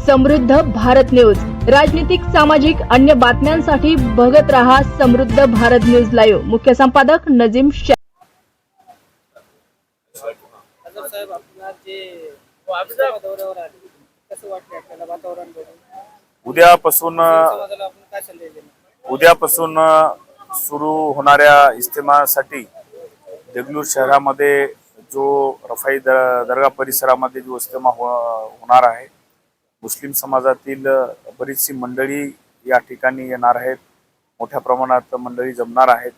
समृद्ध भारत न्यूज। राजनीतिक, सामाजिक, अन्य बातम्यांसाठी बघत रहा समृद्ध भारत न्यूज लाईव्ह। मुख्य संपादक नजीम शेख। साहेब आपला जे दौऱ्यावर आले कसं वाटतं आपल्याला वातावरण बघून? उद्यापासून सुरू होणाऱ्या इज्तिमासाठी देगलूर शहरामध्ये जो रफाई दर्गा परिसरामध्ये जो इज्तिमा होणार आहे, मुस्लिम समाजातील बरीचशी मंडळी या ठिकाणी येणार आहेत। मोठ्या प्रमाणात मंडळी जमणार आहेत।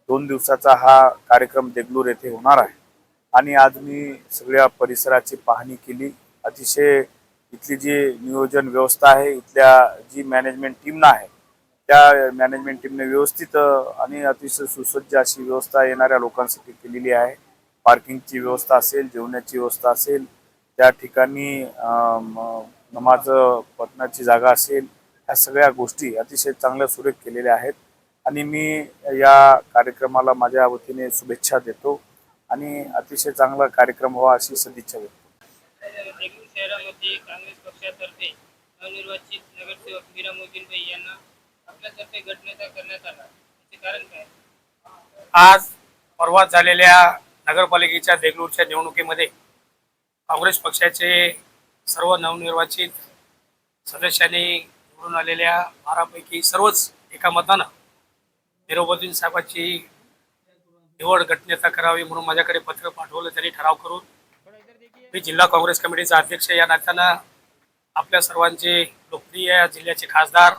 2 दिवसाचा हा कार्यक्रम देगलूर येथे होणार आहे आणि आज मी सगळ्या परिसराची पाहणी केली। अतिशय इथली जी नियोजन व्यवस्था आहे, इथल्या जी मॅनेजमेंट टीम आहे, त्या मॅनेजमेंट टीमने व्यवस्थित आणि अतिशय सुसज्ज अशी व्यवस्था येणाऱ्या लोकांसाठी केलेली आहे। पार्किंगची व्यवस्था असेल, जेवणाची व्यवस्था असेल, त्या ठिकाणी नमाज पठणाची जागा असेल, ह्या सगळ्या गोष्टी अतिशय चांगल्या सुरेख केलेल्या आहेत आणि मी या कार्यक्रमाला माझ्या वतीने शुभेच्छा देतो आणि अतिशय चांगला कार्यक्रम व्हावा अशी सदिच्छा व्यक्त करतो। देगलूर शहरामध्ये काँग्रेस पक्षातर्फे नवनिर्वाचित नगरसेवक मीरा मोदींबाई यांना आपल्यातर्फे गटनेता करण्यात आला, याचे कारण काय? आज परवा झालेल्या नगरपालिकेच्या देगलूरच्या निवडणुकीमध्ये काँग्रेस पक्षाचे सर्व नवनिर्वाचित सदस्यांनी निवडून आलेल्या 12 पैकी सर्वच एका मतानं निरोबुद्दीन साहेबांची निवड गटनेता करावी म्हणून माझ्याकडे पत्र पाठवलं। त्यांनी ठराव करून मी जिल्हा काँग्रेस कमिटीचा अध्यक्ष या नात्यानं आपल्या सर्वांचे लोकप्रिय जिल्ह्याचे खासदार,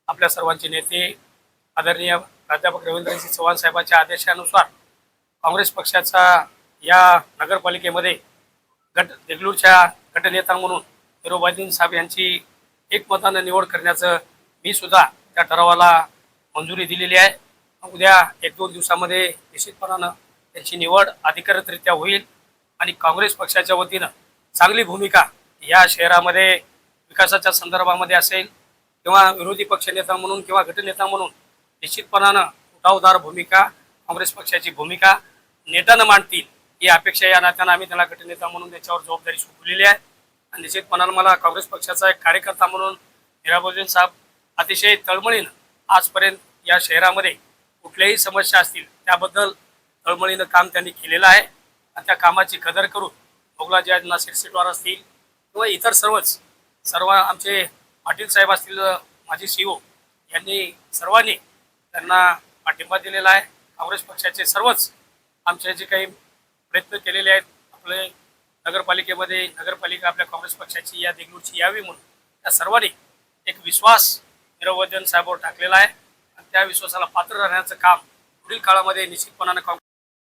आपल्या सर्वांचे नेते आदरणीय प्राध्यापक रवींद्रसिंह चव्हाण साहेबांच्या आदेशानुसार काँग्रेस पक्षाचा या नगरपालिकेमध्ये देगलूरच्या गटनेता म्हणून निरोबुद्दीन साहेब यांची एकमतानं निवड करण्याचं मी सुद्धा त्या ठरावाला मंजुरी दिलेली आहे। उद्या 1-2 दिवसामध्ये निश्चितपणानं त्यांची निवड अधिकृतरित्या होईल आणि काँग्रेस पक्षाच्या वतीनं चांगली भूमिका या शहरामध्ये विकासाच्या संदर्भामध्ये असेल किंवा विरोधी पक्षनेता म्हणून किंवा गटनेता म्हणून निश्चितपणानं उठावदार भूमिका काँग्रेस पक्षाची भूमिका नेत्यानं मांडतील ही अपेक्षा या नात्यानं आम्ही त्याला गटनेता म्हणून त्याच्यावर जबाबदारी सोपवलेली आहे आणि निश्चितपणानं मला काँग्रेस पक्षाचा एक कार्यकर्ता म्हणून निरोबुद्दीन साहेब अतिशय तळमळीनं आजपर्यंत या शहरामध्ये कुठल्याही समस्या असतील त्याबद्दल तळमळीनं काम त्यांनी केलेलं आहे आणि त्या कामाची कदर करून मोगलाजी नासिर सीटवार असतील किंवा इतर सर्व आमचे पाटील साहेब असतील, माजी CEO यांनी सर्वांनी त्यांना पाठिंबा दिलेला आहे। काँग्रेस पक्षाचे सर्वच आमचे जे काही प्रयत्न केलेले आहेत आपले नगरपालिका आपल्या काँग्रेस पक्षाची या देगलूरची यावी म्हणून त्या सर्वांनी एक विश्वास निरोबुद्दीन साहेबांवर टाकलेला आहे आणि त्या विश्वासाला पात्र राहण्याचं काम पुढील काळामध्ये निश्चितपणानं